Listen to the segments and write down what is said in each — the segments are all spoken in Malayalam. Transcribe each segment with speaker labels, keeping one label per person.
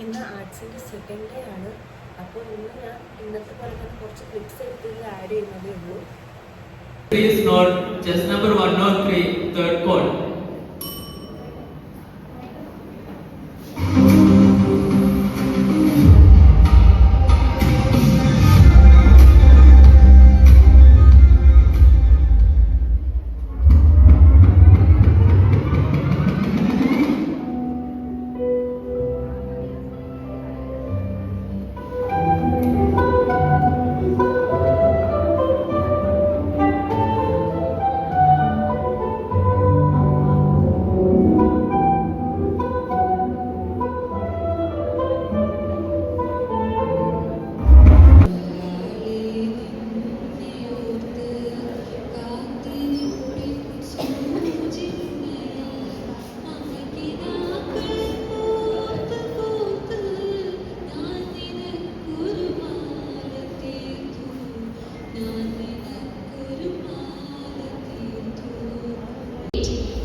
Speaker 1: ഇന്ന് ആർട്സിൻ്റെ സെക്കൻഡ് ഡേ ആണ്. അപ്പോൾ ഇന്ന് ഞാൻ ഇന്നത്തെ പോലെ തന്നെ കുറച്ച് ക്ലിപ്സ് എടുത്ത് ആഡ് ചെയ്യുന്നതേ ഉള്ളൂ.
Speaker 2: Please note chess number 103, third call.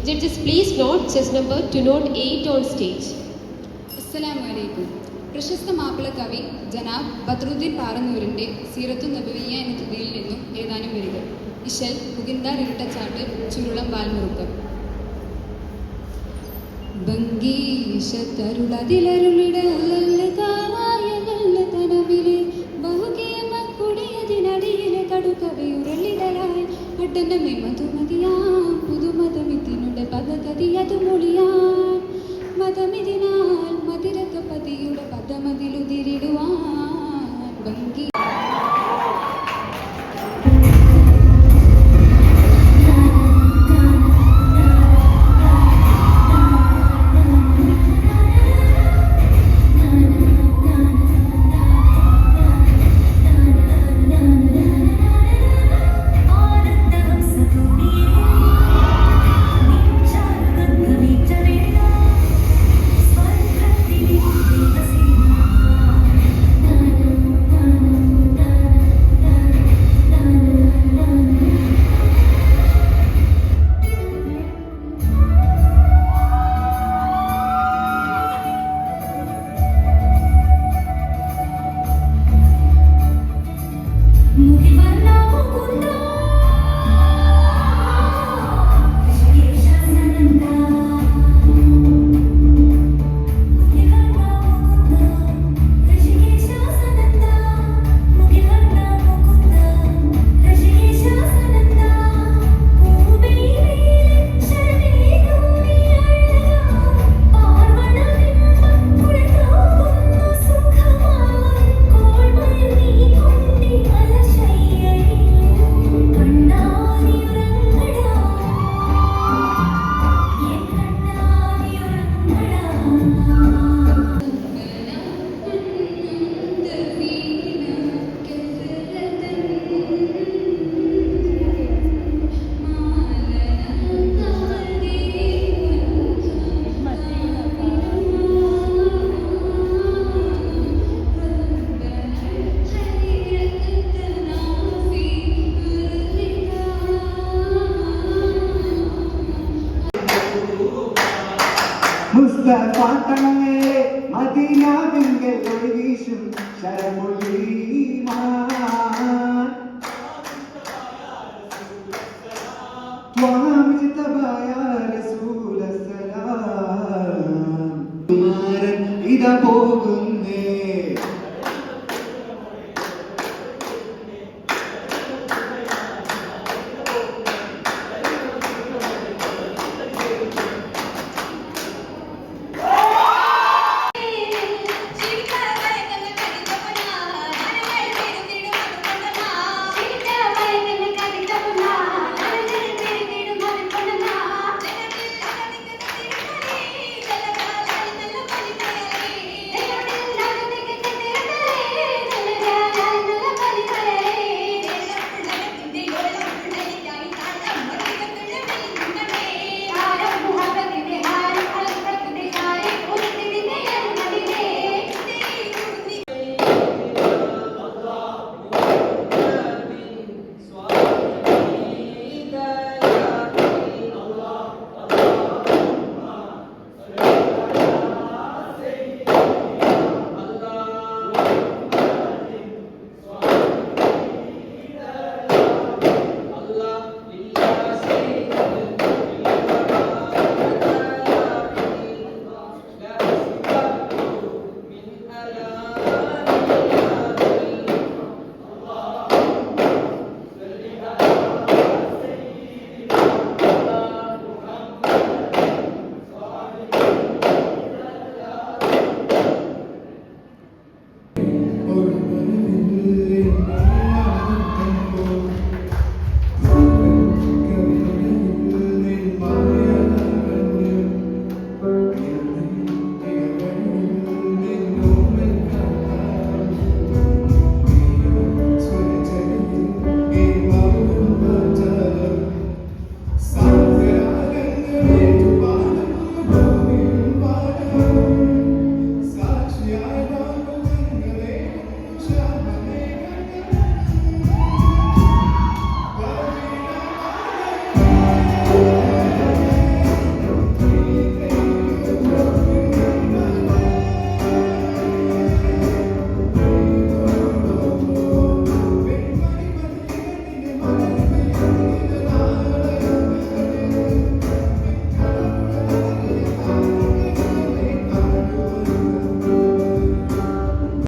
Speaker 3: Judges, please note chess number 208 on stage.
Speaker 4: അസ്സലാമു അലൈക്കും. പ്രശസ്ത മാപ്പിള കവി ജനാബ് ബദ്രുദ്ദീൻ പാറന്നൂരിൻ്റെ സീറത്തുൻ നബവിയ്യ എന്ന കൃതിയിൽ നിന്നും ഏതാനും വരികൾ. ഇശൽ പുകിന്താർ ഇരട്ടച്ചാട്ട് ചുരുളം വാൽമുറുക്കം. ഭംഗീശത്തരുളതിലരുളിട ഉള്ളല്ലതാവായ നല്ലതനവിലെ ബഹുകേമക്കുടിയതിനടിയിലെ കടുകവയുരളിടലായി അട്ടനമേ മധുമതിയാം പുതുമതമിതിനുടെ പദഗതിയതു മൊഴിയാൻ മതമിതിനാൽ മതിരകപതിയുടെ പദമതിലുതിരിടുവാൻ ഭംഗി
Speaker 5: മുസ്തഫാത്തങ്ങളെ മദീനാവിങ്കൽ ഒളിവീശും ശരമൊഴിമാൻ ത്വാമിജ്തബായ റസൂലസ്സലാം കുമാരൻ ഇതാ പോകുന്നേ